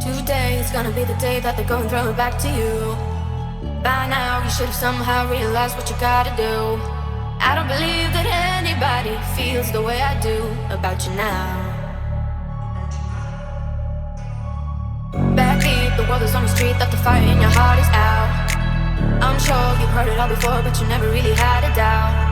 Today is gonna be the day that they're gonna throw it back to you. By now you should have somehow realized what you gotta do. I don't believe that anybody feels the way I do about you now. Back deep, the world is on the street, that the fire in your heart is out. I'm sure you've heard it all before, but you never really had a doubt.